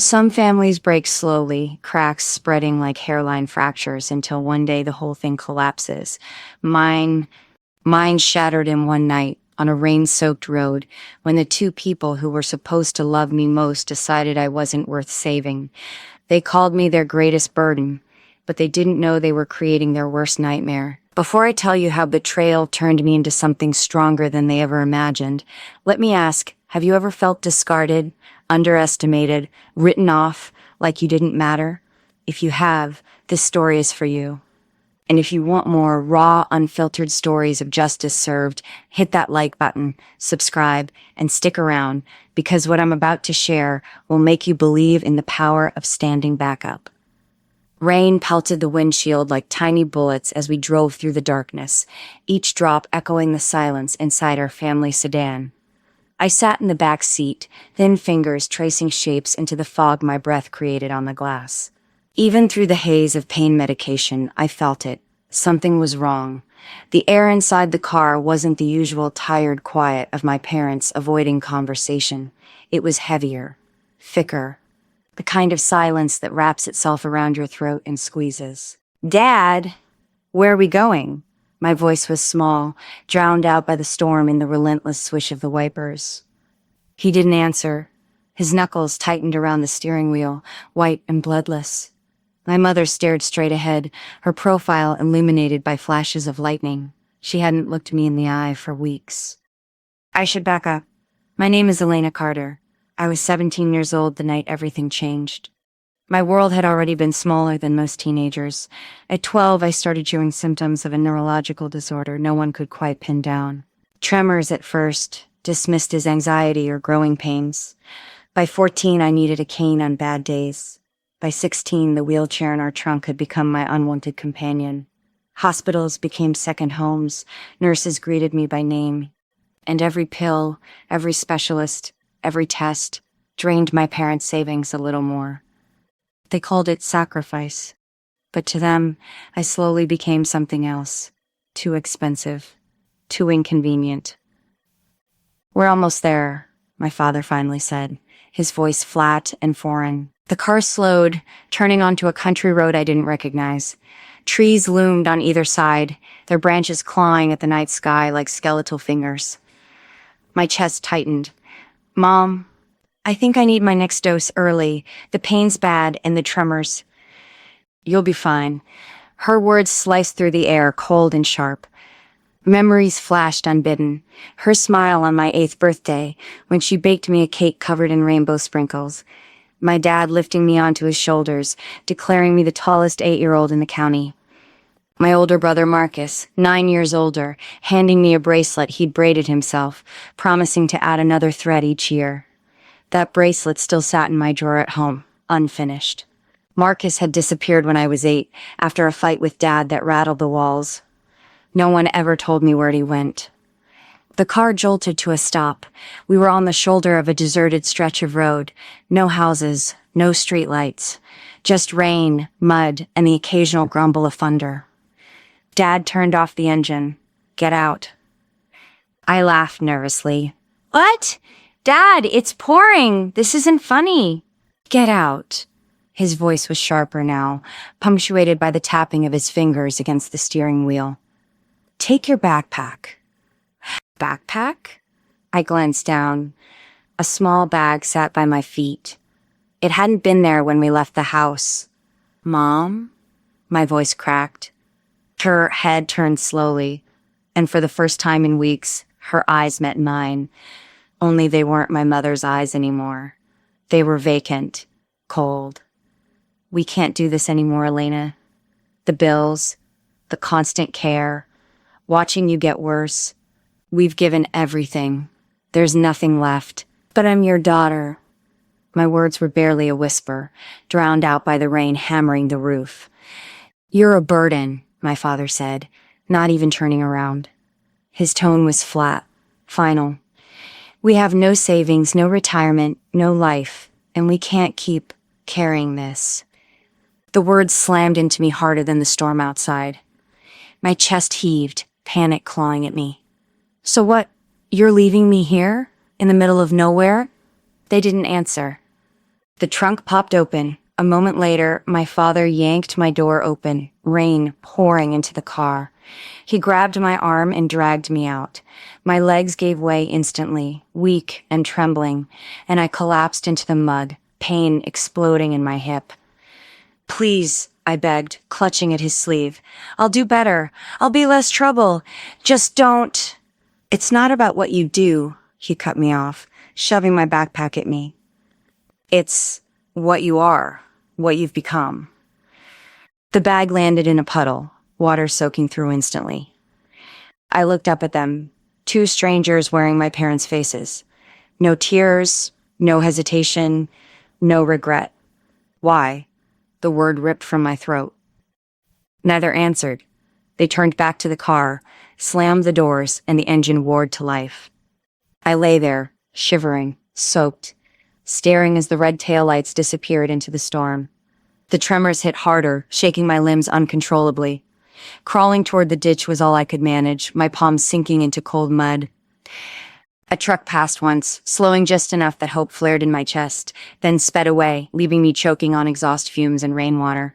Some families break slowly, cracks spreading like hairline fractures until one day the whole thing collapses. Mine, mine shattered in one night on a rain-soaked road when the two people who were supposed to love me most decided I wasn't worth saving. They called me their greatest burden, but they didn't know they were creating their worst nightmare. Before I tell you how betrayal turned me into something stronger than they ever imagined, let me ask, have you ever felt discarded, underestimated, written off, like you didn't matter? If you have, this story is for you. And if you want more raw, unfiltered stories of justice served, hit that like button, subscribe, and stick around, because what I'm about to share will make you believe in the power of standing back up. Rain pelted the windshield like tiny bullets as we drove through the darkness, each drop echoing the silence inside our family sedan. I sat in the back seat, thin fingers tracing shapes into the fog my breath created on the glass. Even through the haze of pain medication, I felt it. Something was wrong. The air inside the car wasn't the usual tired quiet of my parents avoiding conversation. It was heavier, thicker, the kind of silence that wraps itself around your throat and squeezes. "Dad, where are we going?" My voice was small, drowned out by the storm in the relentless swish of the wipers. He didn't answer. His knuckles tightened around the steering wheel, white and bloodless. My mother stared straight ahead, her profile illuminated by flashes of lightning. She hadn't looked me in the eye for weeks. I should back up. My name is Elena Carter. I was 17 years old the night everything changed. My world had already been smaller than most teenagers. At 12, I started showing symptoms of a neurological disorder no one could quite pin down. Tremors at first, dismissed as anxiety or growing pains. By 14, I needed a cane on bad days. By 16, the wheelchair in our trunk had become my unwanted companion. Hospitals became second homes. Nurses greeted me by name. And every pill, every specialist, every test drained my parents' savings a little more. They called it sacrifice. But to them, I slowly became something else. Too expensive. Too inconvenient. "We're almost there," my father finally said, his voice flat and foreign. The car slowed, turning onto a country road I didn't recognize. Trees loomed on either side, their branches clawing at the night sky like skeletal fingers. My chest tightened. "Mom, I think I need my next dose early. The pain's bad and the tremors." "You'll be fine." Her words sliced through the air, cold and sharp. Memories flashed unbidden. Her smile on my 8th birthday, when she baked me a cake covered in rainbow sprinkles. My dad lifting me onto his shoulders, declaring me the tallest 8-year-old in the county. My older brother Marcus, 9 years older, handing me a bracelet he'd braided himself, promising to add another thread each year. That bracelet still sat in my drawer at home, unfinished. Marcus had disappeared when I was 8, after a fight with Dad that rattled the walls. No one ever told me where he went. The car jolted to a stop. We were on the shoulder of a deserted stretch of road. No houses, no streetlights. Just rain, mud, and the occasional grumble of thunder. Dad turned off the engine. "Get out." I laughed nervously. "What? Dad, it's pouring. This isn't funny." "Get out." His voice was sharper now, punctuated by the tapping of his fingers against the steering wheel. "Take your backpack." "Backpack?" I glanced down. A small bag sat by my feet. It hadn't been there when we left the house. "Mom?" My voice cracked. Her head turned slowly, and for the first time in weeks, her eyes met mine. Only they weren't my mother's eyes anymore. They were vacant, cold. "We can't do this anymore, Elena. The bills, the constant care, watching you get worse. We've given everything. There's nothing left. But I'm your daughter." My words were barely a whisper, drowned out by the rain hammering the roof. "You're a burden," my father said, not even turning around. His tone was flat, final. "We have no savings, no retirement, no life, and we can't keep carrying this." The words slammed into me harder than the storm outside. My chest heaved, panic clawing at me. "So what? You're leaving me here? In the middle of nowhere?" They didn't answer. The trunk popped open. A moment later, my father yanked my door open, rain pouring into the car. He grabbed my arm and dragged me out. My legs gave way instantly, weak and trembling, and I collapsed into the mud, pain exploding in my hip. "Please," I begged, clutching at his sleeve. "I'll do better. I'll be less trouble. Just don't." "It's not about what you do," he cut me off, shoving my backpack at me. "It's what you are, what you've become." The bag landed in a puddle, water soaking through instantly. I looked up at them, two strangers wearing my parents' faces. No tears, no hesitation, no regret. "Why?" The word ripped from my throat. Neither answered. They turned back to the car, slammed the doors, and the engine roared to life. I lay there, shivering, soaked, staring as the red taillights disappeared into the storm. The tremors hit harder, shaking my limbs uncontrollably. Crawling toward the ditch was all I could manage, my palms sinking into cold mud. A truck passed once, slowing just enough that hope flared in my chest, then sped away, leaving me choking on exhaust fumes and rainwater.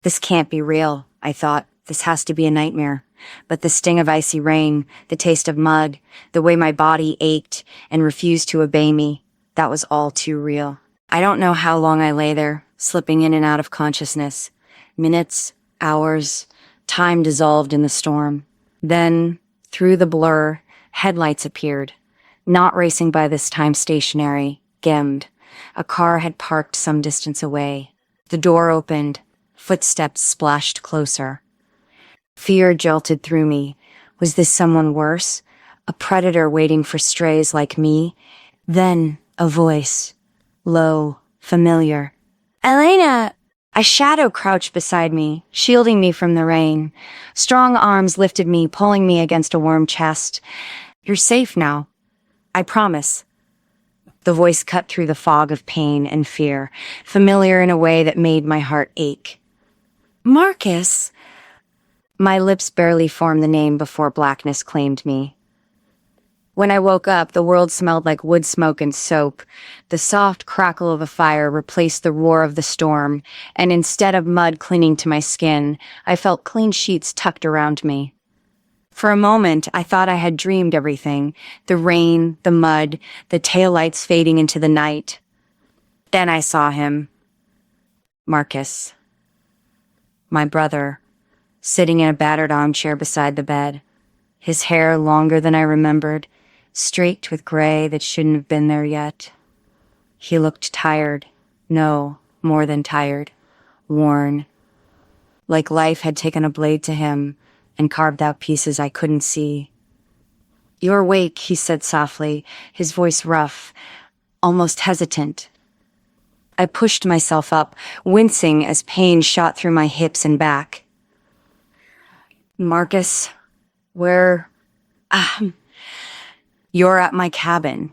This can't be real, I thought. This has to be a nightmare. But the sting of icy rain, the taste of mud, the way my body ached and refused to obey me, that was all too real. I don't know how long I lay there, slipping in and out of consciousness. Minutes, hours, time dissolved in the storm. Then, through the blur, headlights appeared. Not racing by this time stationary, gemmed. A car had parked some distance away. The door opened. Footsteps splashed closer. Fear jolted through me. Was this someone worse? A predator waiting for strays like me? Then, a voice. Low, familiar. "Elena!" A shadow crouched beside me, shielding me from the rain. Strong arms lifted me, pulling me against a warm chest. "You're safe now. I promise." The voice cut through the fog of pain and fear, familiar in a way that made my heart ache. "Marcus!" My lips barely formed the name before blackness claimed me. When I woke up, the world smelled like wood smoke and soap. The soft crackle of a fire replaced the roar of the storm, and instead of mud clinging to my skin, I felt clean sheets tucked around me. For a moment, I thought I had dreamed everything. The rain, the mud, the taillights fading into the night. Then I saw him. Marcus. My brother, sitting in a battered armchair beside the bed. His hair longer than I remembered, streaked with gray that shouldn't have been there yet. He looked tired. No, more than tired. Worn. Like life had taken a blade to him and carved out pieces I couldn't see. "You're awake," he said softly, his voice rough, almost hesitant. I pushed myself up, wincing as pain shot through my hips and back. "Marcus, where... You're at my cabin."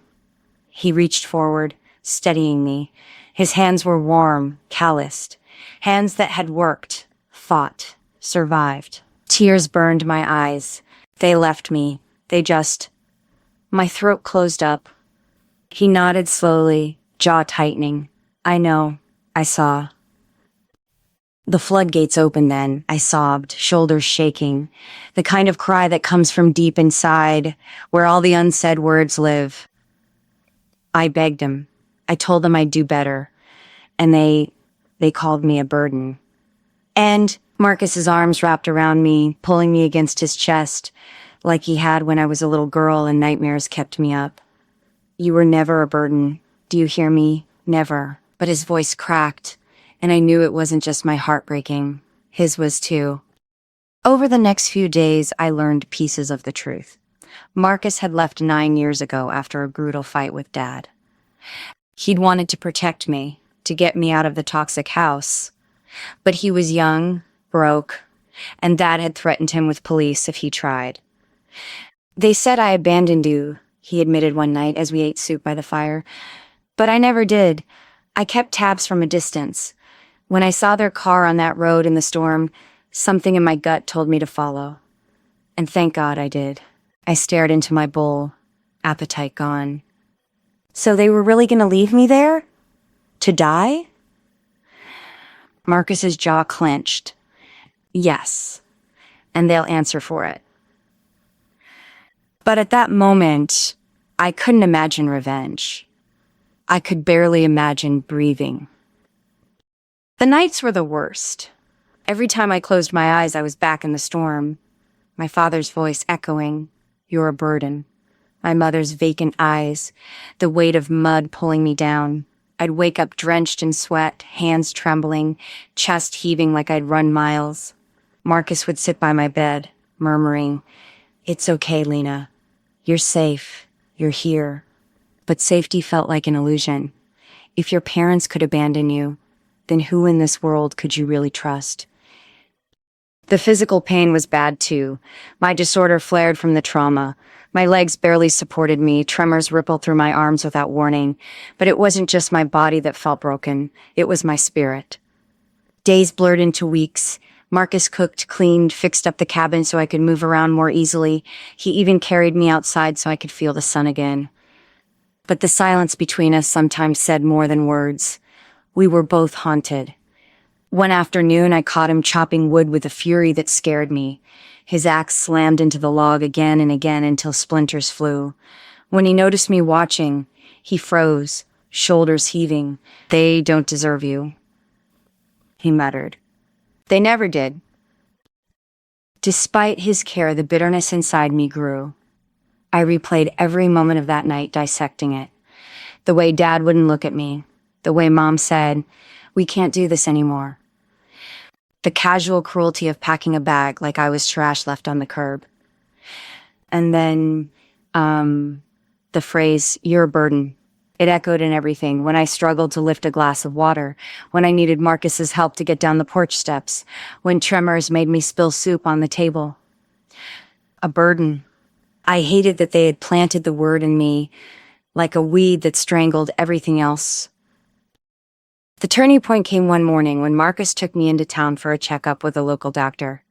He reached forward, steadying me. His hands were warm, calloused. Hands that had worked, fought, survived. Tears burned my eyes. They left me. My throat closed up. He nodded slowly, jaw tightening. "I know. I saw." The floodgates opened then, I sobbed, shoulders shaking. The kind of cry that comes from deep inside, where all the unsaid words live. I begged him. I told them I'd do better. And they called me a burden. And Marcus's arms wrapped around me, pulling me against his chest, like he had when I was a little girl and nightmares kept me up. "You were never a burden. Do you hear me? Never." But his voice cracked, and I knew it wasn't just my heart breaking. His was too. Over the next few days, I learned pieces of the truth. Marcus had left 9 years ago after a brutal fight with Dad. He'd wanted to protect me, to get me out of the toxic house. But he was young, broke, and Dad had threatened him with police if he tried. "They said I abandoned you," he admitted one night as we ate soup by the fire. "But I never did. I kept tabs from a distance. When I saw their car on that road in the storm, something in my gut told me to follow. And thank God I did." I stared into my bowl, appetite gone. "So they were really going to leave me there?" To die? Marcus's jaw clenched. Yes, and they'll answer for it. But at that moment, I couldn't imagine revenge. I could barely imagine breathing. The nights were the worst. Every time I closed my eyes, I was back in the storm. My father's voice echoing, "You're a burden." My mother's vacant eyes, the weight of mud pulling me down. I'd wake up drenched in sweat, hands trembling, chest heaving like I'd run miles. Marcus would sit by my bed, murmuring, "It's okay, Lena. You're safe. You're here." But safety felt like an illusion. If your parents could abandon you, then who in this world could you really trust? The physical pain was bad too. My disorder flared from the trauma. My legs barely supported me, tremors rippled through my arms without warning. But it wasn't just my body that felt broken, it was my spirit. Days blurred into weeks. Marcus cooked, cleaned, fixed up the cabin so I could move around more easily. He even carried me outside so I could feel the sun again. But the silence between us sometimes said more than words. We were both haunted. One afternoon, I caught him chopping wood with a fury that scared me. His axe slammed into the log again and again until splinters flew. When he noticed me watching, he froze, shoulders heaving. "They don't deserve you," he muttered. They never did. Despite his care, the bitterness inside me grew. I replayed every moment of that night, dissecting it. The way Dad wouldn't look at me. The way Mom said, "We can't do this anymore." The casual cruelty of packing a bag like I was trash left on the curb. And then, the phrase, "You're a burden." It echoed in everything. When I struggled to lift a glass of water, when I needed Marcus's help to get down the porch steps, when tremors made me spill soup on the table. A burden. I hated that they had planted the word in me like a weed that strangled everything else. The turning point came one morning when Marcus took me into town for a checkup with a local doctor.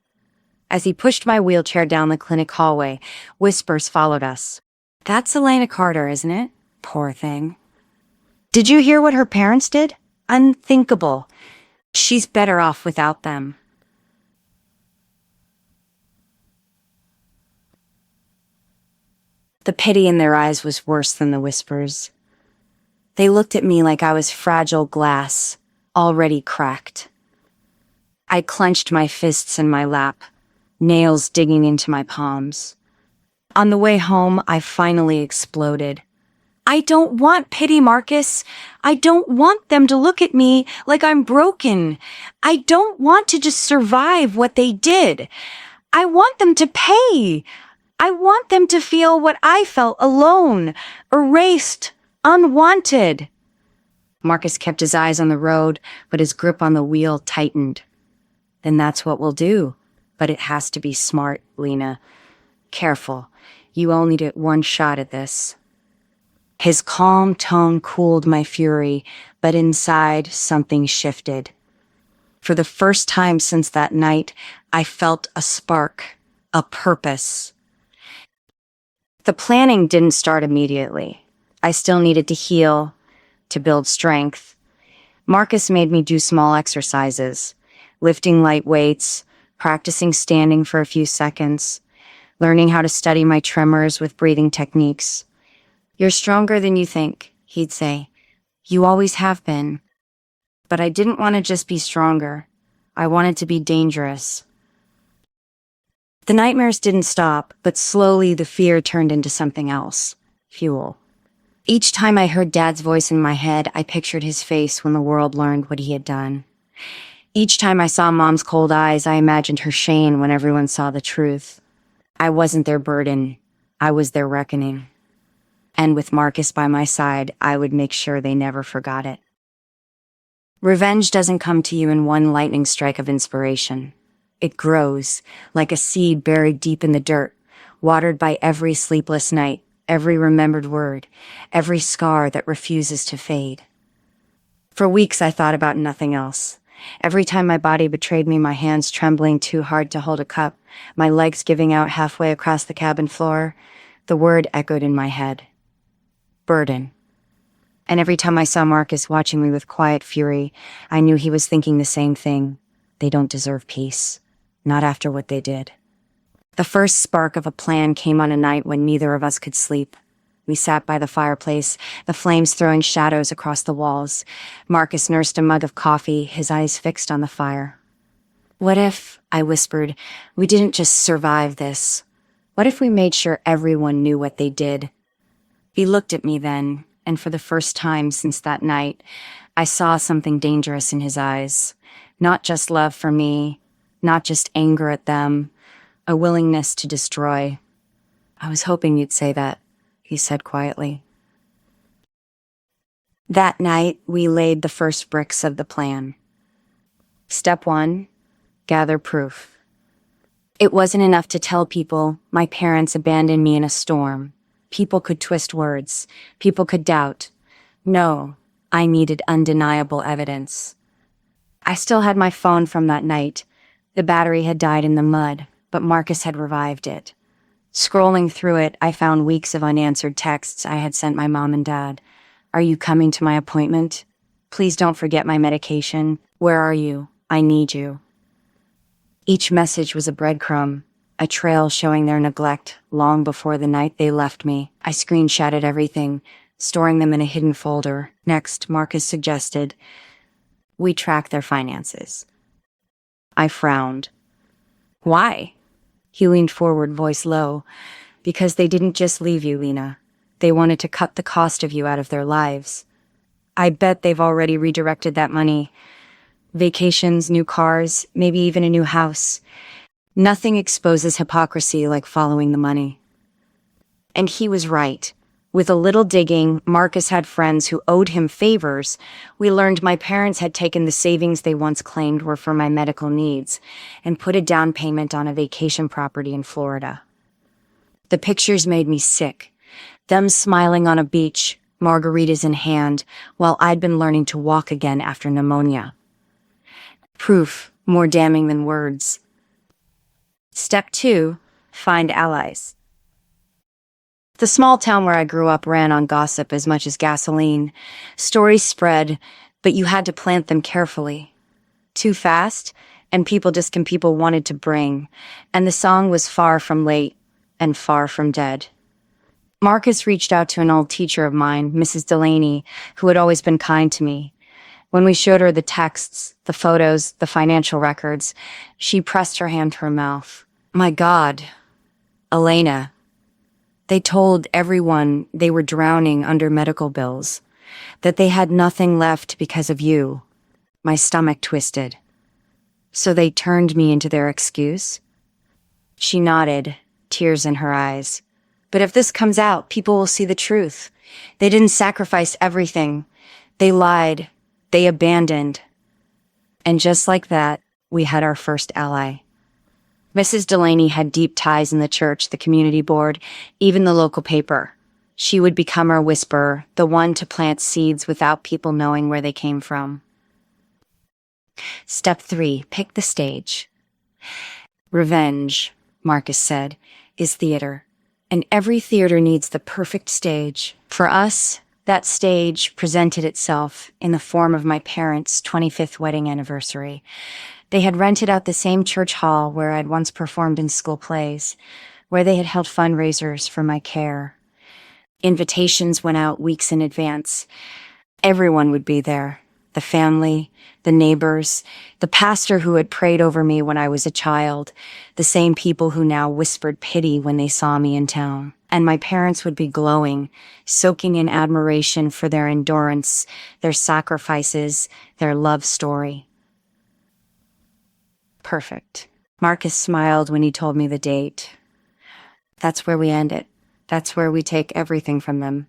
As he pushed my wheelchair down the clinic hallway, whispers followed us. "That's Elena Carter, isn't it? Poor thing. Did you hear what her parents did? Unthinkable. She's better off without them." The pity in their eyes was worse than the whispers. They looked at me like I was fragile glass, already cracked. I clenched my fists in my lap, nails digging into my palms. On the way home, I finally exploded. "I don't want pity, Marcus. I don't want them to look at me like I'm broken. I don't want to just survive what they did. I want them to pay. I want them to feel what I felt, alone, erased, unwanted." Marcus kept his eyes on the road, but his grip on the wheel tightened. "Then that's what we'll do. But it has to be smart, Lena. Careful. You only get one shot at this." His calm tone cooled my fury, but inside something shifted. For the first time since that night, I felt a spark, a purpose. The planning didn't start immediately. I still needed to heal, to build strength. Marcus made me do small exercises, lifting light weights, practicing standing for a few seconds, learning how to study my tremors with breathing techniques. "You're stronger than you think," he'd say. "You always have been." But I didn't want to just be stronger. I wanted to be dangerous. The nightmares didn't stop, but slowly the fear turned into something else. Fuel. Each time I heard Dad's voice in my head, I pictured his face when the world learned what he had done. Each time I saw Mom's cold eyes, I imagined her shame when everyone saw the truth. I wasn't their burden. I was their reckoning. And with Marcus by my side, I would make sure they never forgot it. Revenge doesn't come to you in one lightning strike of inspiration. It grows, like a seed buried deep in the dirt, watered by every sleepless night, every remembered word, every scar that refuses to fade. For weeks I thought about nothing else. Every time my body betrayed me, my hands trembling too hard to hold a cup, my legs giving out halfway across the cabin floor, the word echoed in my head. Burden. And every time I saw Marcus watching me with quiet fury, I knew he was thinking the same thing. They don't deserve peace. Not after what they did. The first spark of a plan came on a night when neither of us could sleep. We sat by the fireplace, the flames throwing shadows across the walls. Marcus nursed a mug of coffee, his eyes fixed on the fire. "What if," I whispered, "we didn't just survive this? What if we made sure everyone knew what they did?" He looked at me then, and for the first time since that night, I saw something dangerous in his eyes. Not just love for me, not just anger at them, a willingness to destroy. "I was hoping you'd say that," he said quietly. That night, we laid the first bricks of the plan. Step 1, gather proof. It wasn't enough to tell people my parents abandoned me in a storm. People could twist words. People could doubt. No, I needed undeniable evidence. I still had my phone from that night. The battery had died in the mud, but Marcus had revived it. Scrolling through it, I found weeks of unanswered texts I had sent my mom and dad. "Are you coming to my appointment? Please don't forget my medication. Where are you? I need you." Each message was a breadcrumb, a trail showing their neglect long before the night they left me. I screenshotted everything, storing them in a hidden folder. Next, Marcus suggested we track their finances. I frowned. "Why?" He leaned forward, voice low. "Because they didn't just leave you, Lena. They wanted to cut the cost of you out of their lives. I bet they've already redirected that money. Vacations, new cars, maybe even a new house. Nothing exposes hypocrisy like following the money." And he was right. With a little digging, Marcus had friends who owed him favors. We learned my parents had taken the savings they once claimed were for my medical needs and put a down payment on a vacation property in Florida. The pictures made me sick. Them smiling on a beach, margaritas in hand, while I'd been learning to walk again after pneumonia. Proof, more damning than words. Step 2, find allies. The small town where I grew up ran on gossip as much as gasoline. Stories spread, but you had to plant them carefully. Too fast, and people wanted to bring, and the song was far from late and far from dead. Marcus reached out to an old teacher of mine, Mrs. Delaney, who had always been kind to me. When we showed her the texts, the photos, the financial records, she pressed her hand to her mouth. "My God, Elena. They told everyone they were drowning under medical bills, that they had nothing left because of you." My stomach twisted. "So they turned me into their excuse?" She nodded, tears in her eyes. "But if this comes out, people will see the truth. They didn't sacrifice everything. They lied. They abandoned." And just like that, we had our first ally. Mrs. Delaney had deep ties in the church, the community board, even the local paper. She would become our whisperer, the one to plant seeds without people knowing where they came from. Step 3, pick the stage. "Revenge," Marcus said, "is theater. And every theater needs the perfect stage. For us, that stage presented itself in the form of my parents' 25th wedding anniversary. They had rented out the same church hall where I'd once performed in school plays, where they had held fundraisers for my care. Invitations went out weeks in advance. Everyone would be there. The family, the neighbors, the pastor who had prayed over me when I was a child, the same people who now whispered pity when they saw me in town. And my parents would be glowing, soaking in admiration for their endurance, their sacrifices, their love story. Perfect. Marcus smiled when he told me the date. That's where we end it. That's where we take everything from them.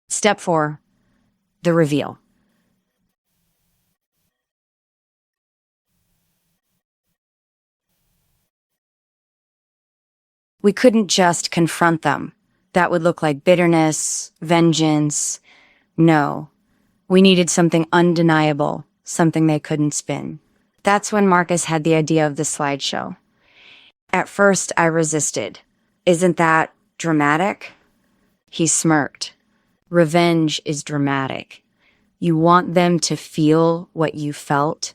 Step 4, the reveal. We couldn't just confront them. That would look like bitterness, vengeance. No. We needed something undeniable, something they couldn't spin. That's when Marcus had the idea of the slideshow. At first, I resisted. "Isn't that dramatic?" He smirked. Revenge is dramatic. You want them to feel what you felt.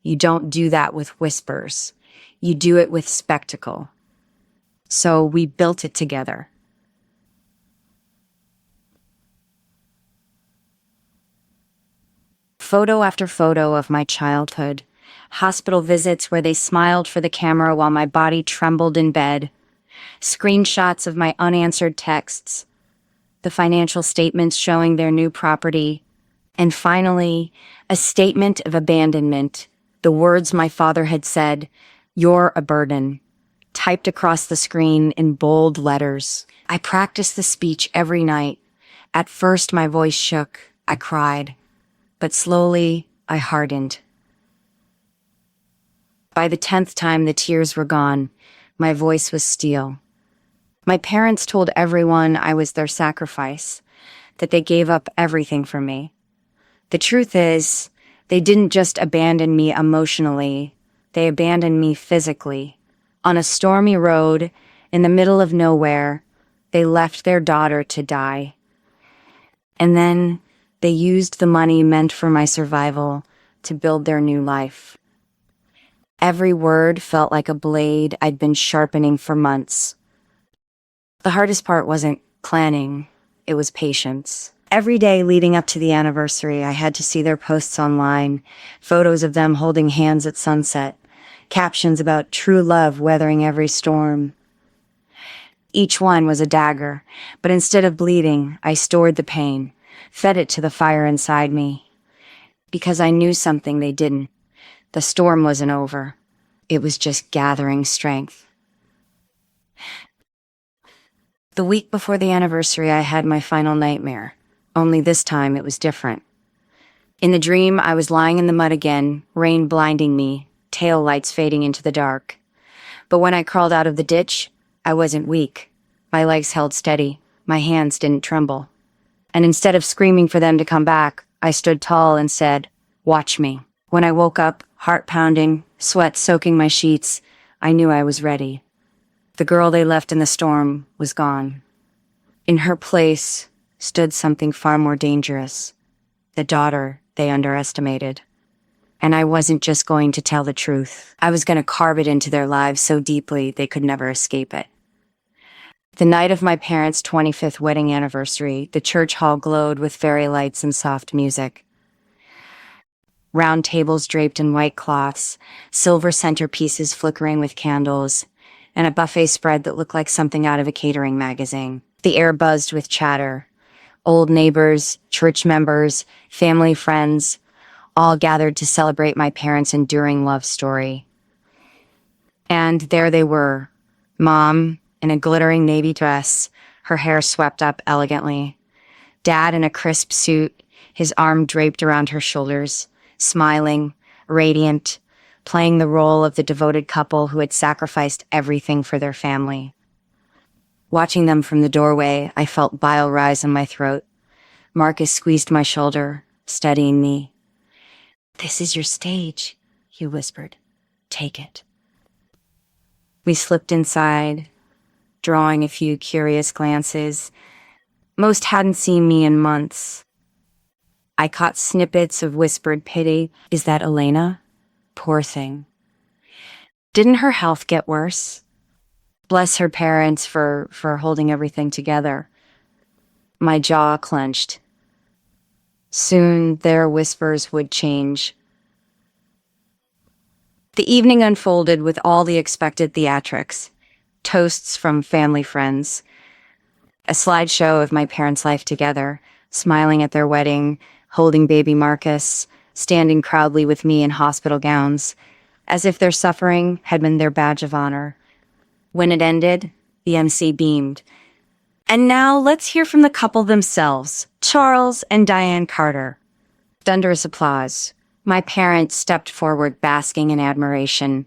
You don't do that with whispers. You do it with spectacle. So we built it together. Photo after photo of my childhood. Hospital visits where they smiled for the camera while my body trembled in bed. Screenshots of my unanswered texts. The financial statements showing their new property. And finally, a statement of abandonment. The words my father had said, "You're a burden," typed across the screen in bold letters. I practiced the speech every night. At first, my voice shook. I cried. But slowly, I hardened. By the 10th time, the tears were gone. My voice was steel. My parents told everyone I was their sacrifice, that they gave up everything for me. The truth is, they didn't just abandon me emotionally, they abandoned me physically. On a stormy road, in the middle of nowhere, they left their daughter to die. And then they used the money meant for my survival to build their new life. Every word felt like a blade I'd been sharpening for months. The hardest part wasn't planning, it was patience. Every day leading up to the anniversary, I had to see their posts online, photos of them holding hands at sunset, captions about true love weathering every storm. Each one was a dagger, but instead of bleeding, I stored the pain, fed it to the fire inside me. Because I knew something they didn't. The storm wasn't over. It was just gathering strength. The week before the anniversary, I had my final nightmare. Only this time, it was different. In the dream, I was lying in the mud again, rain blinding me, tail lights fading into the dark. But when I crawled out of the ditch, I wasn't weak. My legs held steady. My hands didn't tremble. And instead of screaming for them to come back, I stood tall and said, "Watch me." When I woke up, heart pounding, sweat soaking my sheets, I knew I was ready. The girl they left in the storm was gone. In her place stood something far more dangerous, the daughter they underestimated. And I wasn't just going to tell the truth. I was going to carve it into their lives so deeply they could never escape it. The night of my parents' 25th wedding anniversary, the church hall glowed with fairy lights and soft music. Round tables draped in white cloths, silver centerpieces flickering with candles, and a buffet spread that looked like something out of a catering magazine. The air buzzed with chatter. Old neighbors, church members, family friends, all gathered to celebrate my parents' enduring love story. And there they were, Mom in a glittering navy dress, her hair swept up elegantly. Dad in a crisp suit, his arm draped around her shoulders, smiling, radiant, playing the role of the devoted couple who had sacrificed everything for their family. Watching them from the doorway, I felt bile rise in my throat. Marcus squeezed my shoulder, steadying me. "This is your stage," he whispered. "Take it." We slipped inside, drawing a few curious glances. Most hadn't seen me in months. I caught snippets of whispered pity. "Is that Elena? Poor thing. Didn't her health get worse? Bless her parents for holding everything together." My jaw clenched. Soon their whispers would change. The evening unfolded with all the expected theatrics. Toasts from family friends. A slideshow of my parents' life together, smiling at their wedding, holding baby Marcus, standing proudly with me in hospital gowns, as if their suffering had been their badge of honor. When it ended, the MC beamed. "And now let's hear from the couple themselves, Charles and Diane Carter." Thunderous applause. My parents stepped forward, basking in admiration.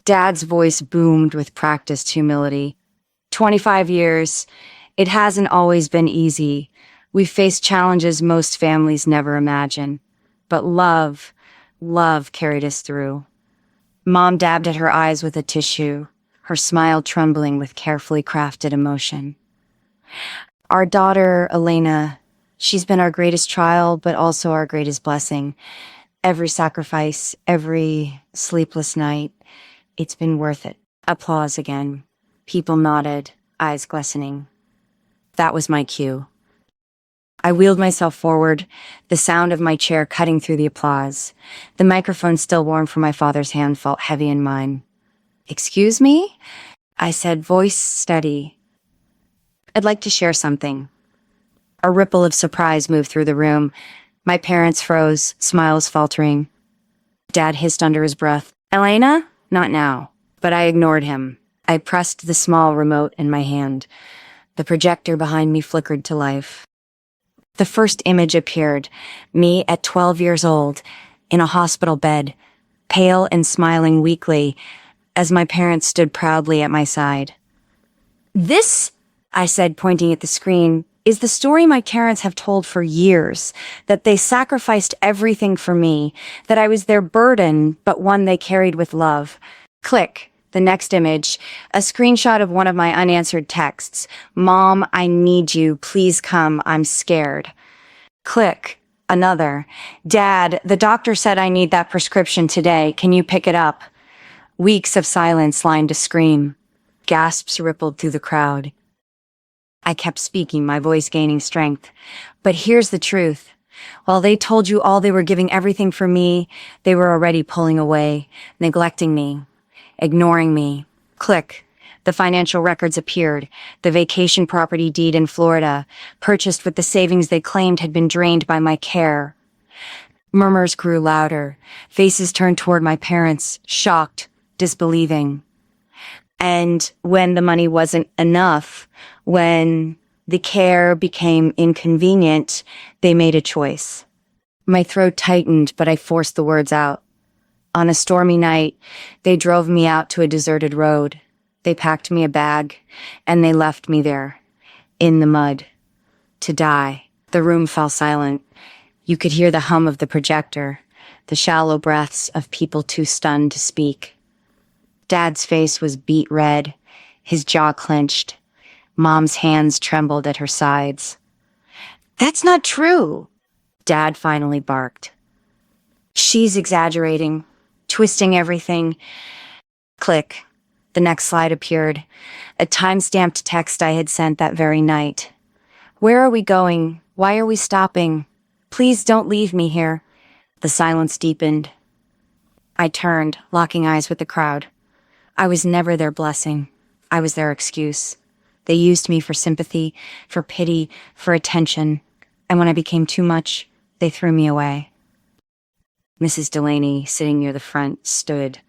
Dad's voice boomed with practiced humility. 25 years. It hasn't always been easy. We've faced challenges most families never imagine. But love carried us through. Mom dabbed at her eyes with a tissue, her smile trembling with carefully crafted emotion. "Our daughter, Elena, She's been our greatest trial, but also our greatest blessing. Every sacrifice, every sleepless night, it's been worth it. Applause again. People nodded, eyes glistening. That was my cue. I wheeled myself forward, the sound of my chair cutting through the applause. The microphone, still warm from my father's hand, felt heavy in mine. "Excuse me?" I said, voice steady. "I'd like to share something." A ripple of surprise moved through the room. My parents froze, smiles faltering. Dad hissed under his breath, "Elena? Not now." But I ignored him. I pressed the small remote in my hand. The projector behind me flickered to life. The first image appeared, me at 12 years old, in a hospital bed, pale and smiling weakly, as my parents stood proudly at my side. "This," I said, pointing at the screen, "is the story my parents have told for years, that they sacrificed everything for me, that I was their burden, but one they carried with love." Click. The next image, a screenshot of one of my unanswered texts. "Mom, I need you. Please come. I'm scared." Click. Another. "Dad, the doctor said I need that prescription today. Can you pick it up?" Weeks of silence lined a scream. Gasps rippled through the crowd. I kept speaking, my voice gaining strength. "But here's the truth. While they told you all they were giving everything for me, they were already pulling away, neglecting me, ignoring me." Click. The financial records appeared. The vacation property deed in Florida, purchased with the savings they claimed had been drained by my care. Murmurs grew louder. Faces turned toward my parents, shocked, disbelieving. And when the money wasn't enough, when the care became inconvenient, they made a choice. My throat tightened, but I forced the words out. On a stormy night, they drove me out to a deserted road. They packed me a bag, and they left me there, in the mud, to die. The room fell silent. You could hear the hum of the projector, the shallow breaths of people too stunned to speak. Dad's face was beet red, his jaw clenched. Mom's hands trembled at her sides. "That's not true," Dad finally barked. "She's exaggerating, twisting everything." Click. The next slide appeared, a time-stamped text I had sent that very night. "Where are we going? Why are we stopping? Please don't leave me here." The silence deepened. I turned, locking eyes with the crowd. I was never their blessing. I was their excuse. They used me for sympathy, for pity, for attention. And when I became too much, they threw me away. Mrs. Delaney, sitting near the front, stood.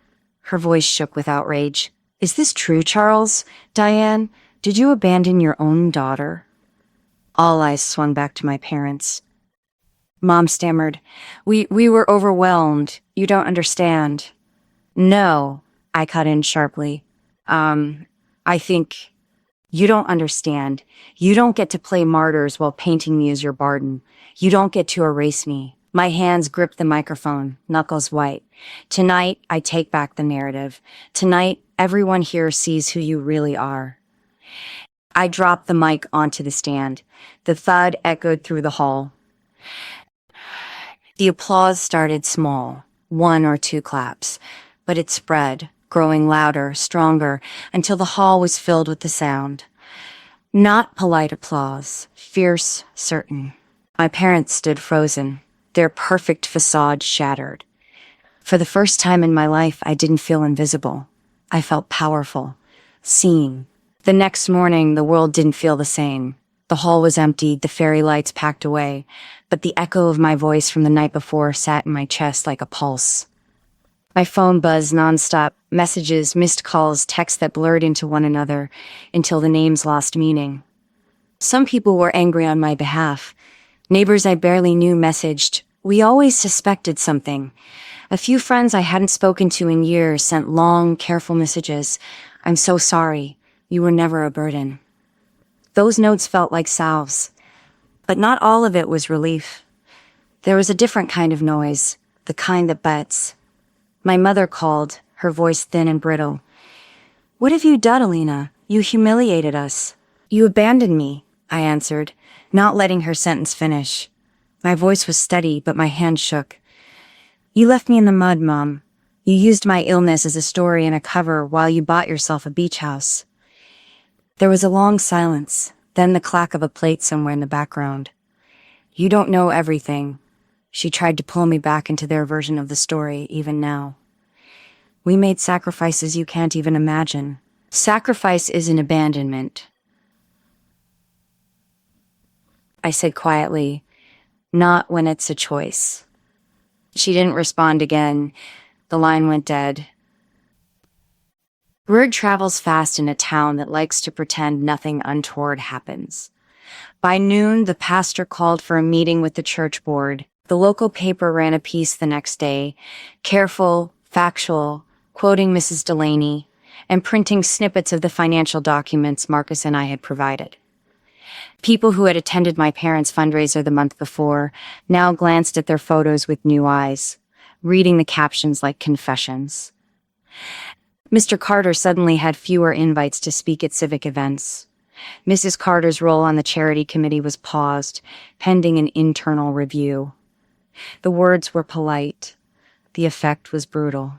Her voice shook with outrage. "Is this true, Charles? Diane, did you abandon your own daughter?" All eyes swung back to my parents. Mom stammered, We were overwhelmed. You don't understand." "No," I cut in sharply. I think you don't understand. You don't get to play martyrs while painting me as your Barden. You don't get to erase me." My hands gripped the microphone, knuckles white. "Tonight, I take back the narrative. Tonight, everyone here sees who you really are." I dropped the mic onto the stand. The thud echoed through the hall. The applause started small, 1 or 2 claps, but it spread, growing louder, stronger, until the hall was filled with the sound. Not polite applause, fierce, certain. My parents stood frozen, their perfect facade shattered. For the first time in my life, I didn't feel invisible. I felt powerful, seen. The next morning, the world didn't feel the same. The hall was empty, the fairy lights packed away, but the echo of my voice from the night before sat in my chest like a pulse. My phone buzzed nonstop, messages, missed calls, texts that blurred into one another until the names lost meaning. Some people were angry on my behalf. Neighbors I barely knew messaged, "We always suspected something." A few friends I hadn't spoken to in years sent long, careful messages. "I'm so sorry. You were never a burden." Those notes felt like salves. But not all of it was relief. There was a different kind of noise, the kind that bets. My mother called, her voice thin and brittle. "What have you done, Alina? You humiliated us. You abandoned me. I answered, not letting her sentence finish. My voice was steady, but my hand shook. You left me in the mud, Mom. You used my illness as a story and a cover while you bought yourself a beach house. There was a long silence, then the clack of a plate somewhere in the background. You don't know everything. She tried to pull me back into their version of the story, even now. We made sacrifices you can't even imagine. Sacrifice isn't abandonment, I said quietly, not when it's a choice. She didn't respond again. The line went dead. Word travels fast in a town that likes to pretend nothing untoward happens. By noon, the pastor called for a meeting with the church board. The local paper ran a piece the next day, careful, factual, quoting Mrs. Delaney, and printing snippets of the financial documents Marcus and I had provided. People who had attended my parents' fundraiser the month before now glanced at their photos with new eyes, reading the captions like confessions. Mr. Carter suddenly had fewer invites to speak at civic events. Mrs. Carter's role on the charity committee was paused, pending an internal review. The words were polite. The effect was brutal.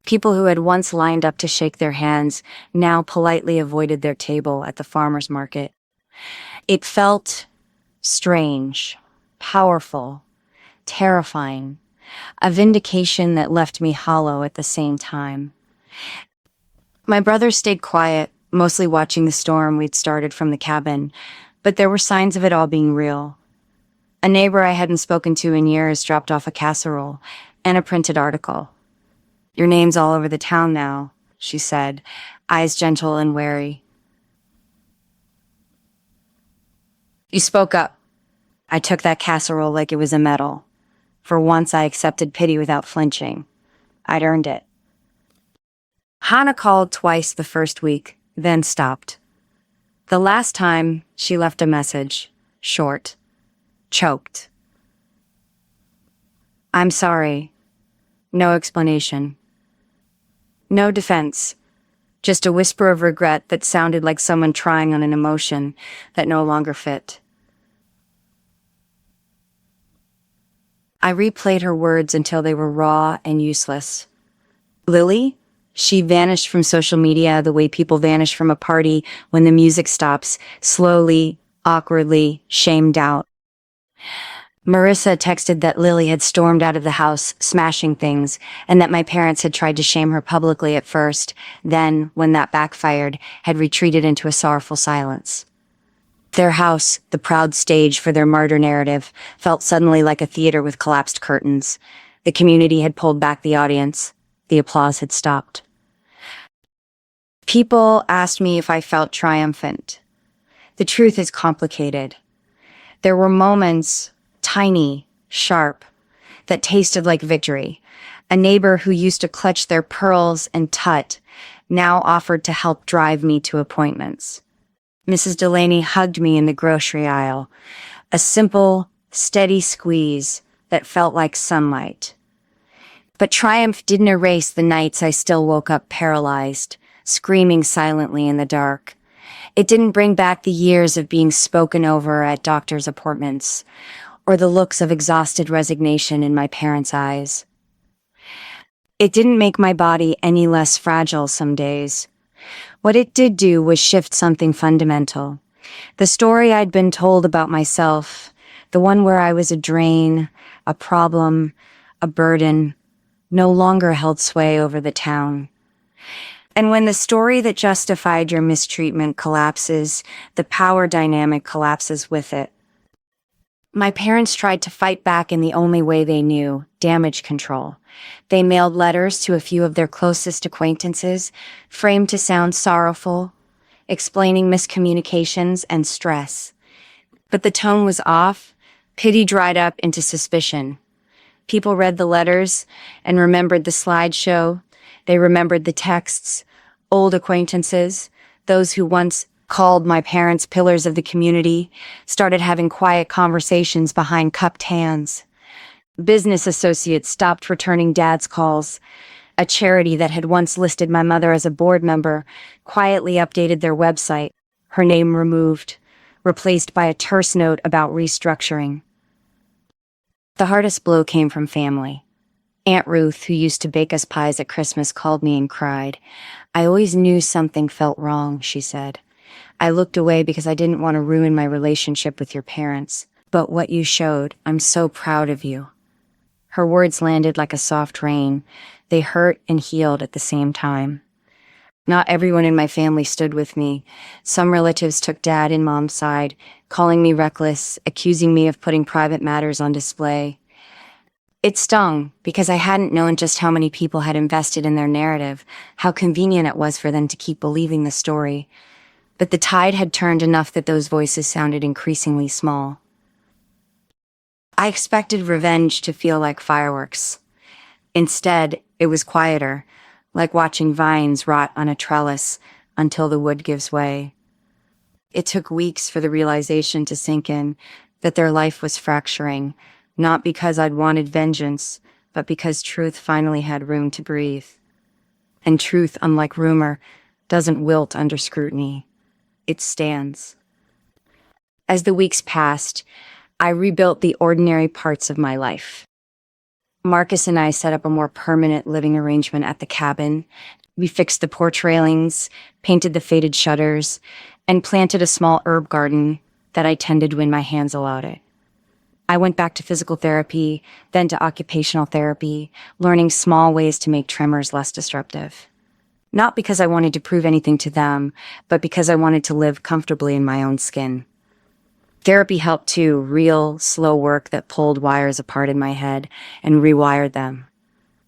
People who had once lined up to shake their hands now politely avoided their table at the farmer's market. It felt strange, powerful, terrifying, a vindication that left me hollow at the same time. My brother stayed quiet, mostly watching the storm we'd started from the cabin, but there were signs of it all being real. A neighbor I hadn't spoken to in years dropped off a casserole and a printed article. Your name's all over the town now, she said, eyes gentle and wary. You spoke up. I took that casserole like it was a medal. For once, I accepted pity without flinching. I'd earned it. Hannah called twice the first week, then stopped. The last time, she left a message. Short. Choked. I'm sorry. No explanation. No defense. Just a whisper of regret that sounded like someone trying on an emotion that no longer fit. I replayed her words until they were raw and useless. Lily? She vanished from social media the way people vanish from a party when the music stops, slowly, awkwardly, shamed out. Marissa texted that Lily had stormed out of the house, smashing things, and that my parents had tried to shame her publicly at first, then, when that backfired, had retreated into a sorrowful silence. Their house, the proud stage for their martyr narrative, felt suddenly like a theater with collapsed curtains. The community had pulled back the audience. The applause had stopped. People asked me if I felt triumphant. The truth is complicated. There were moments, tiny, sharp, that tasted like victory. A neighbor who used to clutch their pearls and tut now offered to help drive me to appointments. Mrs. Delaney hugged me in the grocery aisle, a simple, steady squeeze that felt like sunlight. But triumph didn't erase the nights I still woke up paralyzed, screaming silently in the dark. It didn't bring back the years of being spoken over at doctors' appointments, or the looks of exhausted resignation in my parents' eyes. It didn't make my body any less fragile some days. What it did do was shift something fundamental. The story I'd been told about myself, the one where I was a drain, a problem, a burden, no longer held sway over the town. And when the story that justified your mistreatment collapses, the power dynamic collapses with it. My parents tried to fight back in the only way they knew, damage control. They mailed letters to a few of their closest acquaintances, framed to sound sorrowful, explaining miscommunications and stress. But the tone was off. Pity dried up into suspicion. People read the letters and remembered the slideshow. They remembered the texts, old acquaintances, those who once called my parents pillars of the community, started having quiet conversations behind cupped hands. Business associates stopped returning Dad's calls. A charity that had once listed my mother as a board member quietly updated their website, her name removed. replaced by a terse note about restructuring. The hardest blow came from family. Aunt Ruth, who used to bake us pies at Christmas, called me and cried. "I always knew something felt wrong," she said. "I looked away because I didn't want to ruin my relationship with your parents. But what you showed, I'm so proud of you." Her words landed like a soft rain. They hurt and healed at the same time. Not everyone in my family stood with me. Some relatives took Dad and Mom's side, calling me reckless, accusing me of putting private matters on display. It stung because I hadn't known just how many people had invested in their narrative, how convenient it was for them to keep believing the story. But the tide had turned enough that those voices sounded increasingly small. I expected revenge to feel like fireworks. Instead, it was quieter, like watching vines rot on a trellis until the wood gives way. It took weeks for the realization to sink in that their life was fracturing, not because I'd wanted vengeance, but because truth finally had room to breathe. And truth, unlike rumor, doesn't wilt under scrutiny. It stands. As the weeks passed, I rebuilt the ordinary parts of my life. Marcus and I set up a more permanent living arrangement at the cabin. We fixed the porch railings, painted the faded shutters, and planted a small herb garden that I tended when my hands allowed it. I went back to physical therapy, then to occupational therapy, learning small ways to make tremors less disruptive. Not because I wanted to prove anything to them, but because I wanted to live comfortably in my own skin. Therapy helped too, real, slow work that pulled wires apart in my head and rewired them.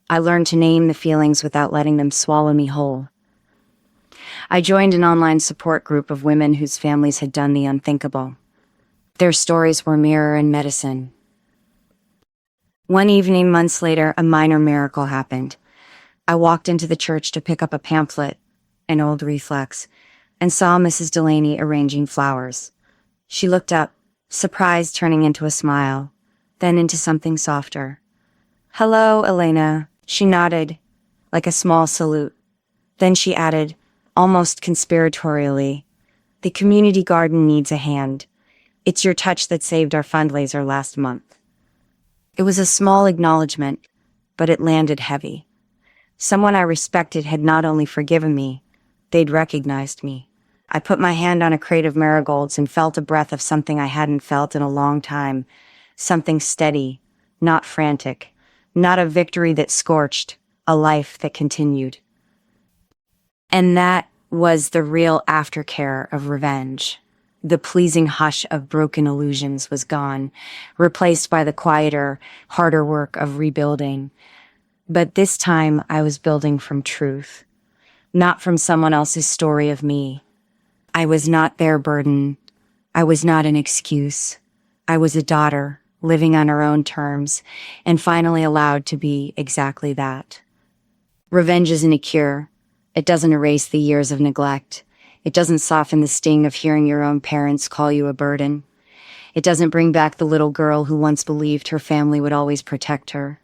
I learned to name the feelings without letting them swallow me whole. I joined an online support group of women whose families had done the unthinkable. Their stories were mirror and medicine. One evening, months later, a minor miracle happened. I walked into the church to pick up a pamphlet, an old reflex, and saw Mrs. Delaney arranging flowers. She looked up, surprise turning into a smile, then into something softer. "Hello, Elena." She nodded, like a small salute. Then she added, almost conspiratorially, "The community garden needs a hand. It's your touch that saved our fundraiser last month." It was a small acknowledgement, but it landed heavy. Someone I respected had not only forgiven me, they'd recognized me. I put my hand on a crate of marigolds and felt a breath of something I hadn't felt in a long time. Something steady, not frantic, not a victory that scorched, a life that continued. And that was the real aftercare of revenge. The pleasing hush of broken illusions was gone, replaced by the quieter, harder work of rebuilding. But this time I was building from truth, not from someone else's story of me. I was not their burden. I was not an excuse. I was a daughter, living on her own terms, and finally allowed to be exactly that. Revenge isn't a cure. It doesn't erase the years of neglect. It doesn't soften the sting of hearing your own parents call you a burden. It doesn't bring back the little girl who once believed her family would always protect her.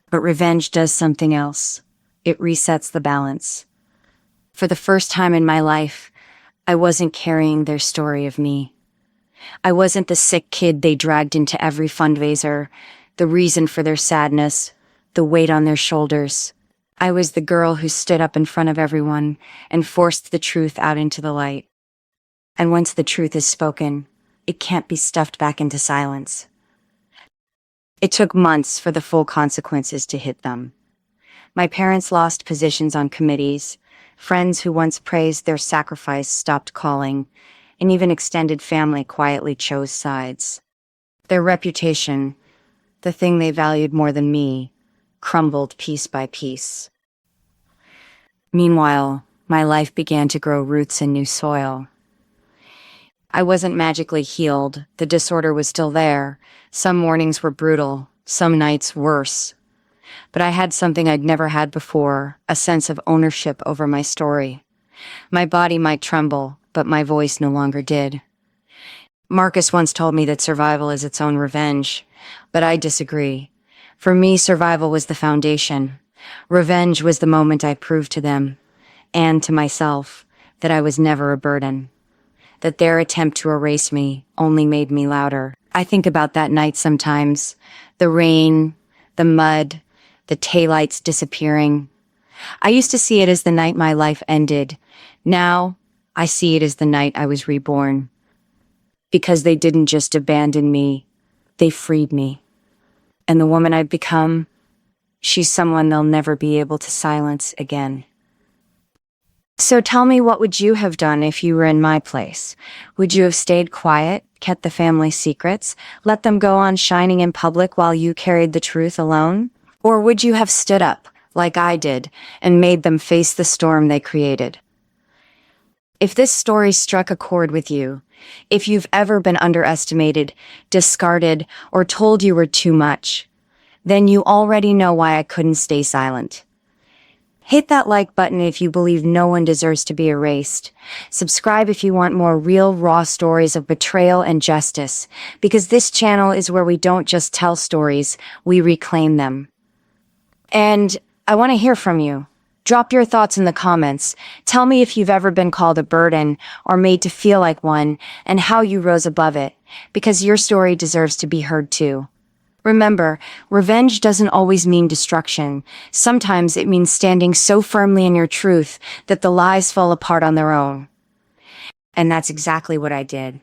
But revenge does something else. It resets the balance. For the first time in my life, I wasn't carrying their story of me. I wasn't the sick kid they dragged into every fundraiser, the reason for their sadness, the weight on their shoulders. I was the girl who stood up in front of everyone and forced the truth out into the light. And once the truth is spoken, it can't be stuffed back into silence. It took months for the full consequences to hit them. My parents lost positions on committees. Friends who once praised their sacrifice stopped calling, and even extended family quietly chose sides. Their reputation, the thing they valued more than me, crumbled piece by piece. Meanwhile, my life began to grow roots in new soil. I wasn't magically healed. The disorder was still there. Some mornings were brutal, some nights worse. But I had something I'd never had before, a sense of ownership over my story. My body might tremble, but my voice no longer did. Marcus once told me that survival is its own revenge, but I disagree. For me, survival was the foundation. Revenge was the moment I proved to them, and to myself, that I was never a burden. that their attempt to erase me only made me louder. I think about that night sometimes. The rain, the mud, the taillights disappearing. I used to see it as the night my life ended. Now, I see it as the night I was reborn. Because they didn't just abandon me, they freed me. And the woman I've become, she's someone they'll never be able to silence again. So tell me, what would you have done if you were in my place? Would you have stayed quiet, kept the family secrets, let them go on shining in public while you carried the truth alone? Or would you have stood up, like I did, and made them face the storm they created? If this story struck a chord with you, if you've ever been underestimated, discarded, or told you were too much, then you already know why I couldn't stay silent. Hit that like button if you believe no one deserves to be erased. Subscribe if you want more real, raw stories of betrayal and justice, because this channel is where we don't just tell stories, we reclaim them. And I want to hear from you. Drop your thoughts in the comments. Tell me if you've ever been called a burden or made to feel like one, and how you rose above it, because your story deserves to be heard too. Remember, revenge doesn't always mean destruction. Sometimes it means standing so firmly in your truth that the lies fall apart on their own. And that's exactly what I did.